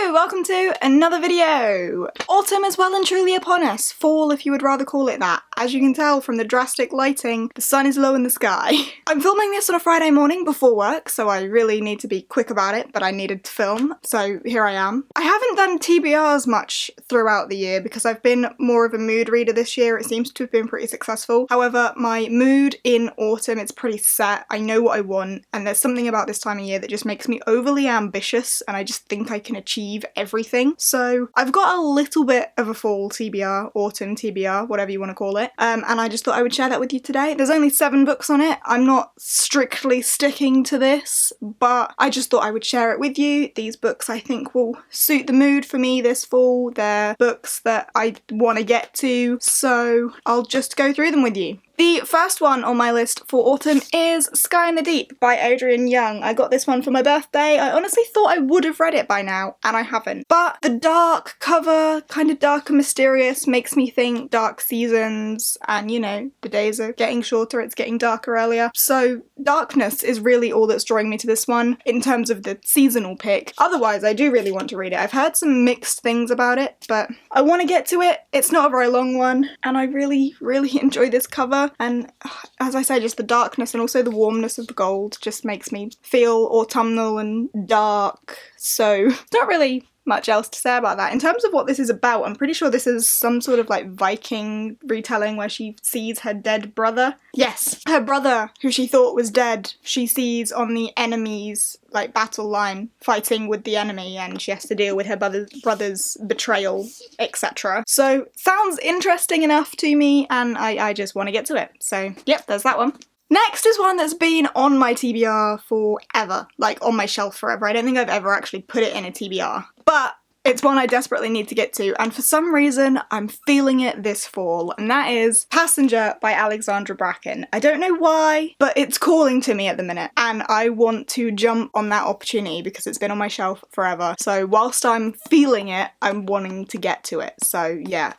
Hello, welcome to another video! Autumn is well and truly upon us. Fall, if you would rather call it that. As you can tell from the drastic lighting, the sun is low in the sky. I'm filming this on a Friday morning before work, so I really need to be quick about it, but I needed to film, so here I am. I haven't done TBRs much throughout the year because I've been more of a mood reader this year. It seems to have been pretty successful. However, my mood in autumn, it's pretty set. I know what I want, and there's something about this time of year that just makes me overly ambitious, and I just think I can achieve everything. So I've got a little bit of a fall TBR, autumn TBR, whatever you want to call it, and I just thought I would share that with you today. There's only 7 books on it. I'm not strictly sticking to this, but I just thought I would share it with you. These books I think will suit the mood for me this fall. They're books that I want to get to, so I'll just go through them with you. The first one on my list for autumn is Sky in the Deep by Adrian Young. I got this one for my birthday. I honestly thought I would have read it by now, and I haven't. But the dark cover, kind of dark and mysterious, makes me think dark seasons, and you know, the days are getting shorter, it's getting darker earlier. So darkness is really all that's drawing me to this one in terms of the seasonal pick. Otherwise, I do really want to read it. I've heard some mixed things about it, but I want to get to it. It's not a very long one, and I really enjoy this cover. And as I say, just the darkness and also the warmness of the gold just makes me feel autumnal and dark. So there's not really much else to say about that. In terms of what this is about, I'm pretty sure this is some sort of like Viking retelling where she sees her dead brother. Yes, her brother, who she thought was dead, she sees on the enemy's like battle line fighting with the enemy, and she has to deal with her brother's betrayal, etc. So sounds interesting enough to me, and I just want to get to it. So yep, there's that one. Next is one that's been on my TBR forever, like on my shelf forever. I don't think I've ever actually put it in a TBR, but it's one I desperately need to get to, and for some reason I'm feeling it this fall, and that is Passenger by Alexandra Bracken. I don't know why, but it's calling to me at the minute, and I want to jump on that opportunity because it's been on my shelf forever. So whilst I'm feeling it, I'm wanting to get to it. So yeah,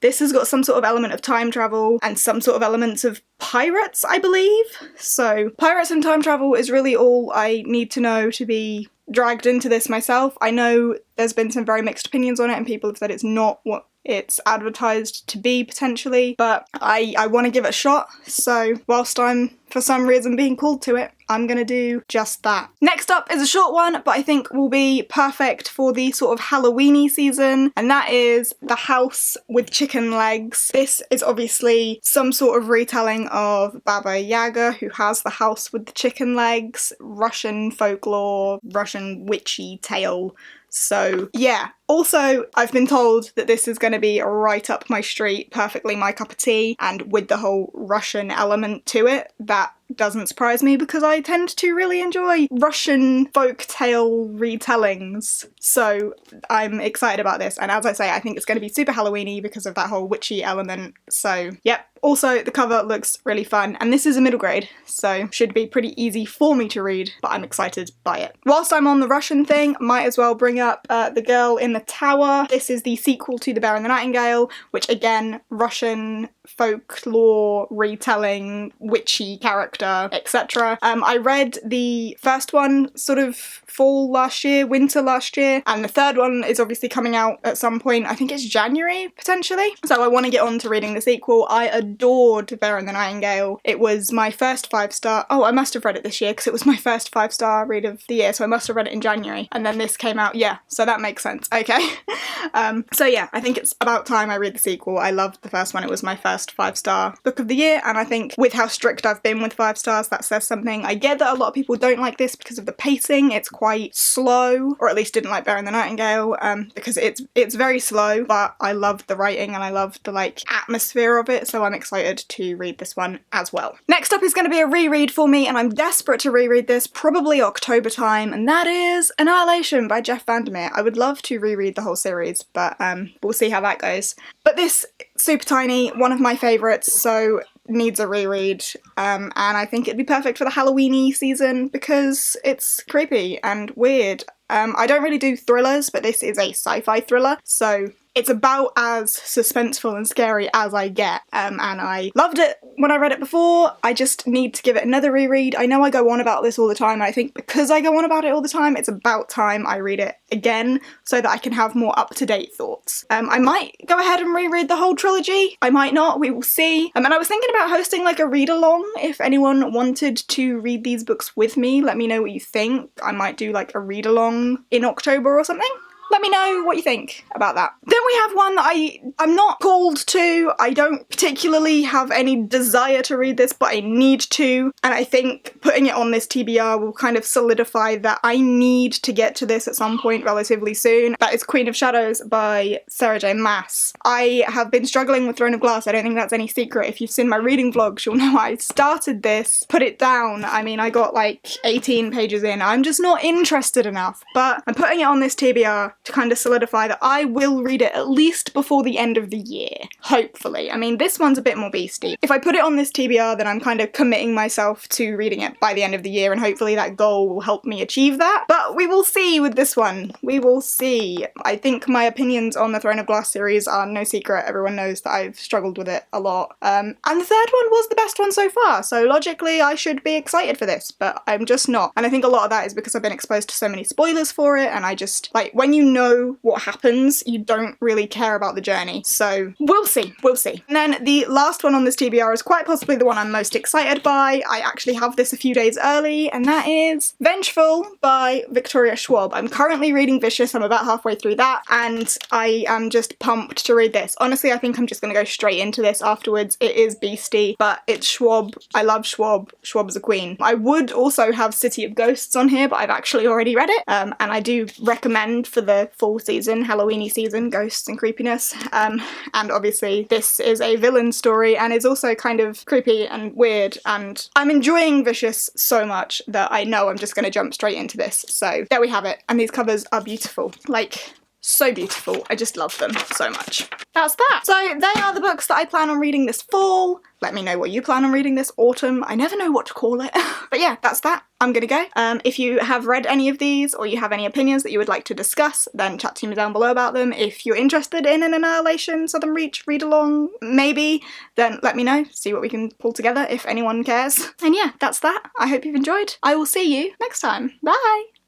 this has got some sort of element of time travel and some sort of elements of pirates, I believe. So pirates and time travel is really all I need to know to be dragged into this myself. I know there's been some very mixed opinions on it, and people have said it's not what it's advertised to be potentially, but I want to give it a shot. So whilst I'm for some reason being called to it, I'm gonna do just that. Next up is a short one, but I think will be perfect for the sort of Halloween-y season, and that is The House with Chicken Legs. This is obviously some sort of retelling of Baba Yaga, who has the house with the chicken legs, Russian folklore, Russian witchy tale. So yeah. Also, I've been told that this is going to be right up my street, perfectly my cup of tea, and with the whole Russian element to it, that doesn't surprise me because I tend to really enjoy Russian folktale retellings. So I'm excited about this, and as I say, I think it's going to be super Halloween-y because of that whole witchy element. So yep. Also, the cover looks really fun, and this is a middle grade, so should be pretty easy for me to read, but I'm excited by it. Whilst I'm on the Russian thing, might as well bring up The Girl in the Tower. This is the sequel to The Bear and the Nightingale, which again, Russian folklore retelling, witchy character, etc. I read the first one sort of fall last year, winter last year, and the third one is obviously coming out at some point. I think it's January, potentially. So I want to get on to reading the sequel. I adored The Bear and the Nightingale. It was my first 5-star. Oh, I must have read it this year because it was my first 5-star read of the year, so I must have read it in January. And then this came out, yeah, so that makes sense. Okay. So yeah, I think it's about time I read the sequel. I loved the first one. It was my first 5-star book of the year, and I think with how strict I've been with 5 stars, that says something. I get that a lot of people don't like this because of the pacing. It's quite slow, or at least didn't like Bear and the Nightingale, because it's very slow, but I loved the writing and I loved the like atmosphere of it, so I'm excited to read this one as well. Next up is going to be a reread for me, and I'm desperate to reread this, probably October time, and that is Annihilation by Jeff Vandermeer. I would love to reread the whole series, but we'll see how that goes. But this, super tiny, one of my favourites, so needs a reread, and I think it'd be perfect for the Halloween-y season because it's creepy and weird. I don't really do thrillers, but this is a sci-fi thriller, so it's about as suspenseful and scary as I get, and I loved it when I read it before. I just need to give it another reread. I know I go on about this all the time, and I think because I go on about it all the time, it's about time I read it again so that I can have more up-to-date thoughts. I might go ahead and reread the whole trilogy. I might not, we will see. And I was thinking about hosting like a read-along. If anyone wanted to read these books with me, let me know what you think. I might do like a read-along in October or something. Let me know what you think about that. Then we have one that I'm not called to. I don't particularly have any desire to read this, but I need to. And I think putting it on this TBR will kind of solidify that I need to get to this at some point relatively soon. That is Queen of Shadows by Sarah J Maas. I have been struggling with Throne of Glass. I don't think that's any secret. If you've seen my reading vlogs, you'll know I started this, put it down. I mean, I got like 18 pages in. I'm just not interested enough, but I'm putting it on this TBR to kind of solidify that I will read it at least before the end of the year. Hopefully. I mean, this one's a bit more beastie. If I put it on this TBR, then I'm kind of committing myself to reading it by the end of the year, and hopefully that goal will help me achieve that. But we will see with this one. We will see. I think my opinions on the Throne of Glass series are no secret. Everyone knows that I've struggled with it a lot. And the third one was the best one so far, so logically I should be excited for this, but I'm just not. And I think a lot of that is because I've been exposed to so many spoilers for it, and I just, like, when you know what happens, you don't really care about the journey. So we'll see, we'll see. And then the last one on this TBR is quite possibly the one I'm most excited by. I actually have this a few days early, and that is Vengeful by Victoria Schwab. I'm currently reading Vicious, I'm about halfway through that, and I am just pumped to read this. Honestly, I think I'm just gonna go straight into this afterwards. It is beastie, but it's Schwab. I love Schwab. Schwab's a queen. I would also have City of Ghosts on here, but I've actually already read it, and I do recommend for the full season, Halloween-y season, ghosts and creepiness. And obviously this is a villain story and is also kind of creepy and weird, and I'm enjoying Vicious so much that I know I'm just gonna jump straight into this. So there we have it, and these covers are beautiful. Like, so beautiful. I just love them so much. That's that. So they are the books that I plan on reading this fall. Let me know what you plan on reading this autumn. I never know what to call it. But yeah, that's that. I'm gonna go. If you have read any of these or you have any opinions that you would like to discuss, then chat to me down below about them. If you're interested in an Annihilation Southern Reach read along, maybe, then let me know. See what we can pull together if anyone cares. And yeah, that's that. I hope you've enjoyed. I will see you next time. Bye!